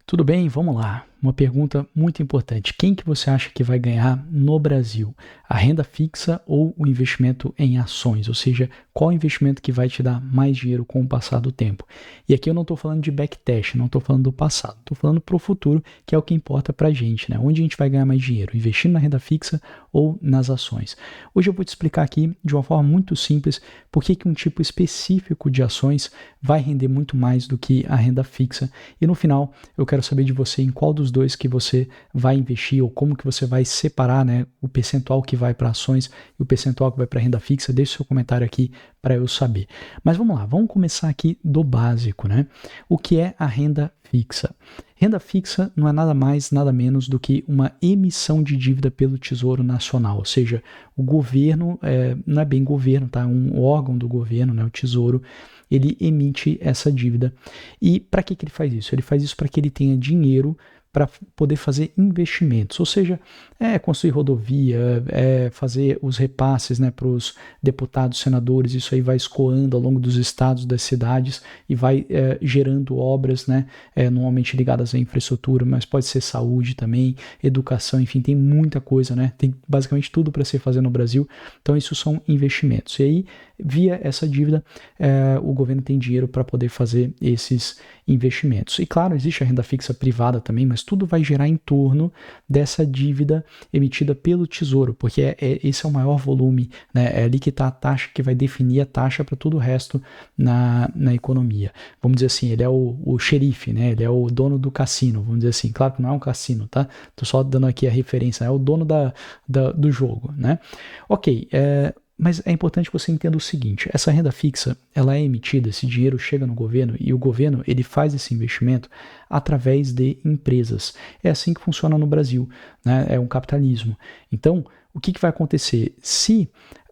Tudo bem? Vamos lá. Uma pergunta muito importante. Quem que você acha que vai ganhar no Brasil? A renda fixa ou o investimento em ações? Ou seja, qual investimento que vai te dar mais dinheiro com o passar do tempo? E aqui eu não estou falando de backtest, não estou falando do passado. Estou falando para o futuro, que é o que importa para a gente, né? Onde a gente vai ganhar mais dinheiro? Investindo na renda fixa ou nas ações? Hoje eu vou te explicar aqui, de uma forma muito simples, por que um tipo específico de ações vai render muito mais do que a renda fixa. E no final, eu quero saber de você em qual dos dois que você vai investir ou como que você vai separar, né, o percentual que vai para ações e o percentual que vai para renda fixa. Deixe seu comentário aqui para eu saber. Mas vamos lá, vamos começar aqui do básico, né? O que é a renda fixa? Renda fixa não é nada mais, nada menos do que uma emissão de dívida pelo Tesouro Nacional, ou seja, o governo, não é bem governo, tá? Um órgão do governo, né, o Tesouro, ele emite essa dívida. E para que ele faz isso? Ele faz isso para que ele tenha dinheiro para poder fazer investimentos, ou seja, construir rodovia, fazer os repasses, né, para os deputados, senadores. Isso aí vai escoando ao longo dos estados, das cidades e vai gerando obras, né, normalmente ligadas à infraestrutura, mas pode ser saúde também, educação, enfim, tem muita coisa, né, tem basicamente tudo para ser feito no Brasil. Então isso são investimentos. E aí, via essa dívida, o governo tem dinheiro para poder fazer esses investimentos. E claro, existe a renda fixa privada também, mas tudo vai girar em torno dessa dívida emitida pelo Tesouro, porque esse é o maior volume, né? É ali que está a taxa que vai definir a taxa para todo o resto na economia. Vamos dizer assim, ele é o xerife, né? Ele é o dono do cassino, vamos dizer assim. Claro que não é um cassino, tá? Estou só dando aqui a referência, é o dono do jogo, né? Ok, mas é importante que você entenda o seguinte: essa renda fixa, ela é emitida, esse dinheiro chega no governo e o governo ele faz esse investimento através de empresas. É assim que funciona no Brasil, né? É um capitalismo. Então, o que vai acontecer? Se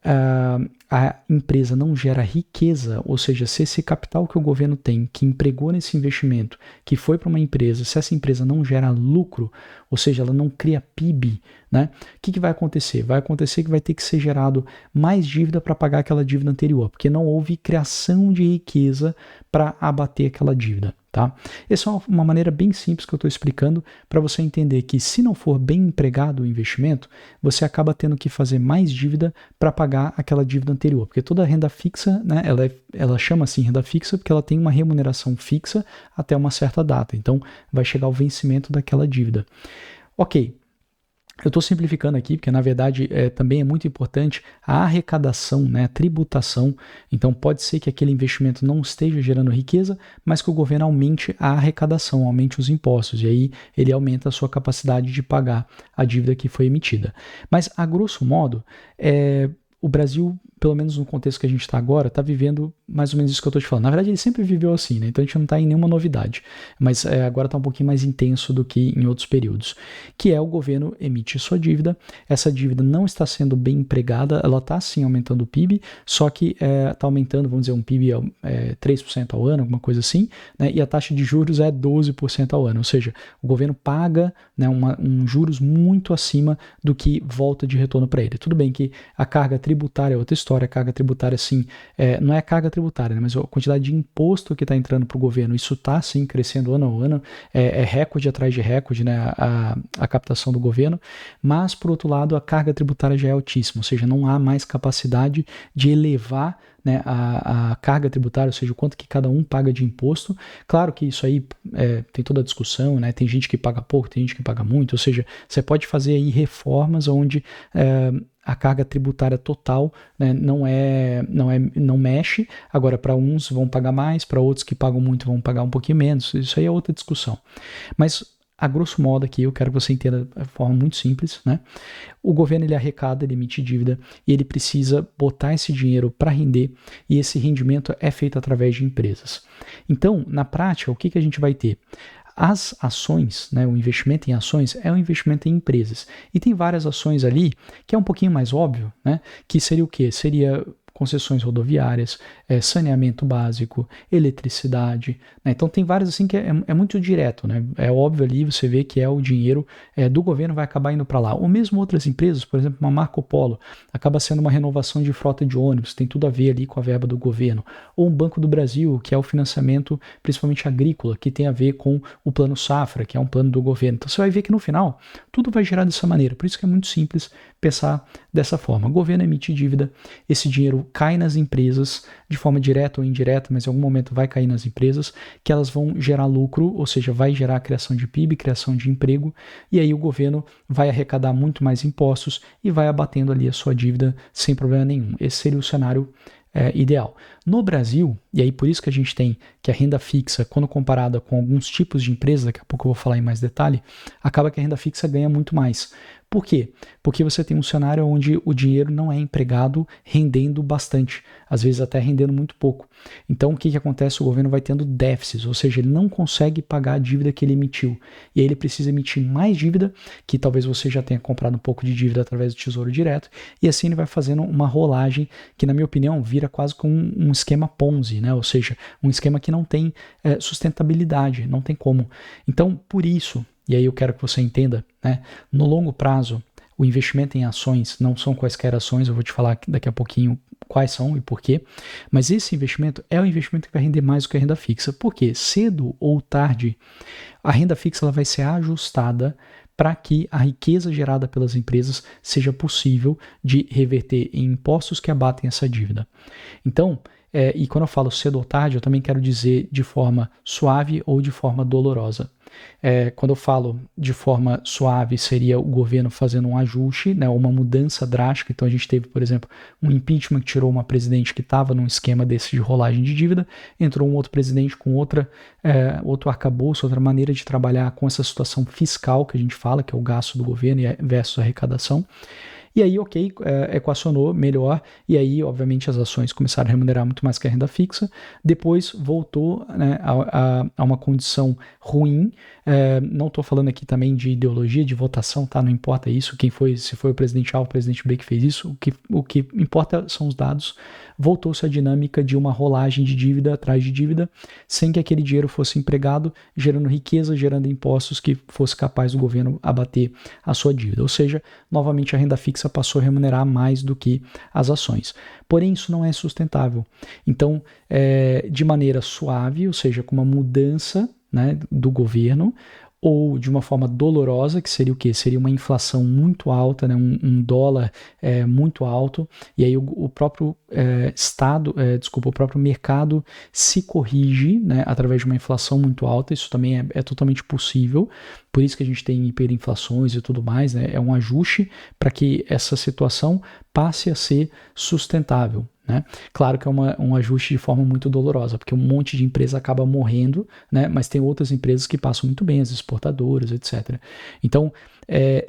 a empresa não gera riqueza, ou seja, se esse capital que o governo tem, que empregou nesse investimento, que foi para uma empresa, se essa empresa não gera lucro, ou seja, ela não cria PIB, né? O que vai acontecer? Vai acontecer que vai ter que ser gerado mais dívida para pagar aquela dívida anterior, porque não houve criação de riqueza para abater aquela dívida. Tá? Essa é uma maneira bem simples que eu estou explicando para você entender que, se não for bem empregado o investimento, você acaba tendo que fazer mais dívida para pagar aquela dívida anterior, porque toda renda fixa, né, ela chama assim renda fixa porque ela tem uma remuneração fixa até uma certa data, então vai chegar o vencimento daquela dívida. Ok. Eu estou simplificando aqui, porque na verdade também é muito importante a arrecadação, né, a tributação. Então pode ser que aquele investimento não esteja gerando riqueza, mas que o governo aumente a arrecadação, aumente os impostos, e aí ele aumenta a sua capacidade de pagar a dívida que foi emitida. Mas, a grosso modo, o Brasil, pelo menos no contexto que a gente está agora, está vivendo mais ou menos isso que eu estou te falando. Na verdade, ele sempre viveu assim, né? Então a gente não está em nenhuma novidade, mas agora está um pouquinho mais intenso do que em outros períodos, que é o governo emite sua dívida, essa dívida não está sendo bem empregada, ela está sim aumentando o PIB, só que está aumentando, vamos dizer, um PIB 3% ao ano, alguma coisa assim, né? E a taxa de juros é 12% ao ano, ou seja, o governo paga, né, um juros muito acima do que volta de retorno para ele. Tudo bem que a carga tributária é outra história, a carga tributária, sim, não é a carga tributária, né, mas a quantidade de imposto que está entrando para o governo, isso está, sim, crescendo ano a ano, é recorde atrás de recorde, né, a captação do governo, mas, por outro lado, a carga tributária já é altíssima, ou seja, não há mais capacidade de elevar, né, a carga tributária, ou seja, o quanto que cada um paga de imposto. Claro que isso aí tem toda a discussão, né, tem gente que paga pouco, tem gente que paga muito, ou seja, você pode fazer aí reformas onde a carga tributária total, né, não mexe. Agora, para uns vão pagar mais, para outros que pagam muito vão pagar um pouquinho menos. Isso aí é outra discussão. Mas, a grosso modo aqui, eu quero que você entenda de forma muito simples, né? O governo, ele arrecada, ele emite dívida e ele precisa botar esse dinheiro para render, e esse rendimento é feito através de empresas. Então, na prática, o que a gente vai ter? As ações, né, o investimento em ações é um investimento em empresas. E tem várias ações ali que é um pouquinho mais óbvio, né, que seria o quê? Seria concessões rodoviárias, saneamento básico, eletricidade, né? Então tem vários assim que é muito direto, né? É óbvio ali, você vê que o dinheiro do governo vai acabar indo para lá. Ou mesmo outras empresas, por exemplo, uma Marco Polo, acaba sendo uma renovação de frota de ônibus, tem tudo a ver ali com a verba do governo. Ou um Banco do Brasil, que é o financiamento principalmente agrícola, que tem a ver com o Plano Safra, que é um plano do governo. Então você vai ver que no final tudo vai gerar dessa maneira. Por isso que é muito simples pensar dessa forma. O governo emite dívida, esse dinheiro cai nas empresas de forma direta ou indireta, mas em algum momento vai cair nas empresas, que elas vão gerar lucro, ou seja, vai gerar criação de PIB, criação de emprego, e aí o governo vai arrecadar muito mais impostos e vai abatendo ali a sua dívida sem problema nenhum. Esse seria o cenário ideal. No Brasil, e aí por isso que a gente tem que a renda fixa, quando comparada com alguns tipos de empresas, daqui a pouco eu vou falar em mais detalhe, acaba que a renda fixa ganha muito mais. Por quê? Porque você tem um cenário onde o dinheiro não é empregado rendendo bastante, às vezes até rendendo muito pouco. Então o que acontece? O governo vai tendo déficits, ou seja, ele não consegue pagar a dívida que ele emitiu. E aí ele precisa emitir mais dívida, que talvez você já tenha comprado um pouco de dívida através do Tesouro Direto, e assim ele vai fazendo uma rolagem que, na minha opinião, vira quase como um esquema Ponzi, né? Ou seja, um esquema que não tem sustentabilidade, não tem como. Então, por isso, e aí eu quero que você entenda, né? No longo prazo, o investimento em ações não são quaisquer ações, eu vou te falar daqui a pouquinho quais são e por quê, mas esse investimento é o investimento que vai render mais do que a renda fixa, porque cedo ou tarde, a renda fixa ela vai ser ajustada para que a riqueza gerada pelas empresas seja possível de reverter em impostos que abatem essa dívida. Então, e quando eu falo cedo ou tarde, eu também quero dizer de forma suave ou de forma dolorosa. Quando eu falo de forma suave, seria o governo fazendo um ajuste, né, uma mudança drástica. Então a gente teve, por exemplo, um impeachment que tirou uma presidente que estava num esquema desse de rolagem de dívida, entrou um outro presidente com outro arcabouço, outra maneira de trabalhar com essa situação fiscal que a gente fala, que é o gasto do governo versus a arrecadação. E aí, ok, equacionou melhor, e aí, obviamente, as ações começaram a remunerar muito mais que a renda fixa. Depois voltou, né, a uma condição ruim. Não estou falando aqui também de ideologia, de votação, tá? Não importa isso, se foi o presidente A ou o presidente B que fez isso, o que importa são os dados. Voltou-se a dinâmica de uma rolagem de dívida atrás de dívida, sem que aquele dinheiro fosse empregado, gerando riqueza, gerando impostos que fosse capaz do governo abater a sua dívida. Ou seja, novamente a renda fixa passou a remunerar mais do que as ações. Porém, isso não é sustentável. Então, de maneira suave, ou seja, com uma mudança, né, do governo, ou de uma forma dolorosa, que seria o quê? Seria uma inflação muito alta, né? um dólar muito alto, e aí o próprio o próprio mercado se corrige, né, através de uma inflação muito alta. Isso também é totalmente possível, por isso que a gente tem hiperinflações e tudo mais, né? É um ajuste para que essa situação passe a ser sustentável. Né? Claro que é um ajuste de forma muito dolorosa, porque um monte de empresa acaba morrendo, né? Mas tem outras empresas que passam muito bem, as exportadoras, etc. Então,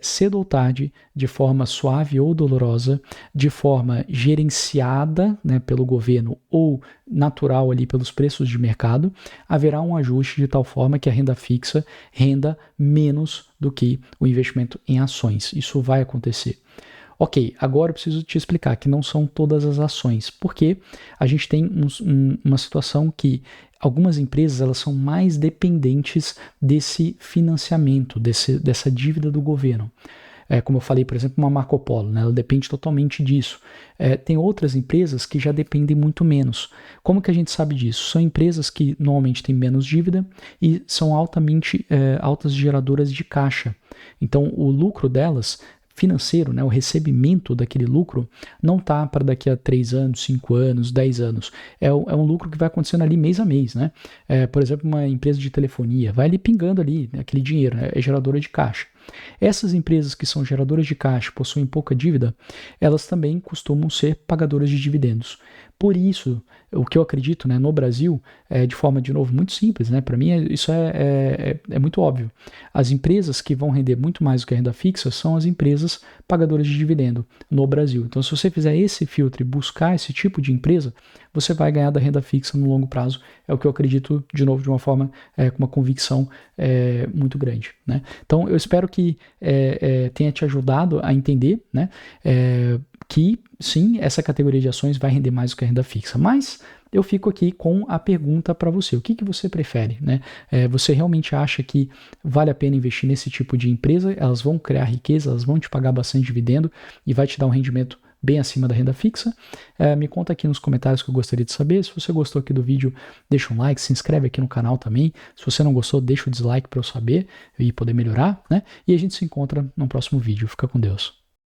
cedo ou tarde, de forma suave ou dolorosa, de forma gerenciada, né, pelo governo ou natural ali pelos preços de mercado, haverá um ajuste de tal forma que a renda fixa renda menos do que o investimento em ações. Isso vai acontecer. Ok, agora eu preciso te explicar que não são todas as ações, porque a gente tem uma situação que algumas empresas elas são mais dependentes desse financiamento, dessa dívida do governo. Como eu falei, por exemplo, uma Marco Polo, né, ela depende totalmente disso. Tem outras empresas que já dependem muito menos. Como que a gente sabe disso? São empresas que normalmente têm menos dívida e são altas geradoras de caixa. Então, o lucro delas financeiro, né, o recebimento daquele lucro não está para daqui a 3 anos, 5 anos, 10 anos. É um lucro que vai acontecendo ali mês a mês. Né? Por exemplo, uma empresa de telefonia vai ali pingando ali, né, aquele dinheiro, né, é geradora de caixa. Essas empresas que são geradoras de caixa, possuem pouca dívida, elas também costumam ser pagadoras de dividendos. Por isso, o que eu acredito, né, no Brasil, de forma, de novo, muito simples, né, para mim isso é muito óbvio. As empresas que vão render muito mais do que a renda fixa são as empresas pagadoras de dividendo no Brasil. Então, se você fizer esse filtro e buscar esse tipo de empresa, você vai ganhar da renda fixa no longo prazo. É o que eu acredito, de novo, de uma forma, com uma convicção muito grande. Né? Então, eu espero que tenha te ajudado a entender, né, que sim, essa categoria de ações vai render mais do que a renda fixa, mas eu fico aqui com a pergunta para você, o que você prefere, né? Você realmente acha que vale a pena investir nesse tipo de empresa? Elas vão criar riqueza, elas vão te pagar bastante dividendo e vai te dar um rendimento bem acima da renda fixa? Me conta aqui nos comentários que eu gostaria de saber. Se você gostou aqui do vídeo, deixa um like, se inscreve aqui no canal também. Se você não gostou, deixa o dislike para eu saber e poder melhorar, né? E a gente se encontra no próximo vídeo. Fica com Deus.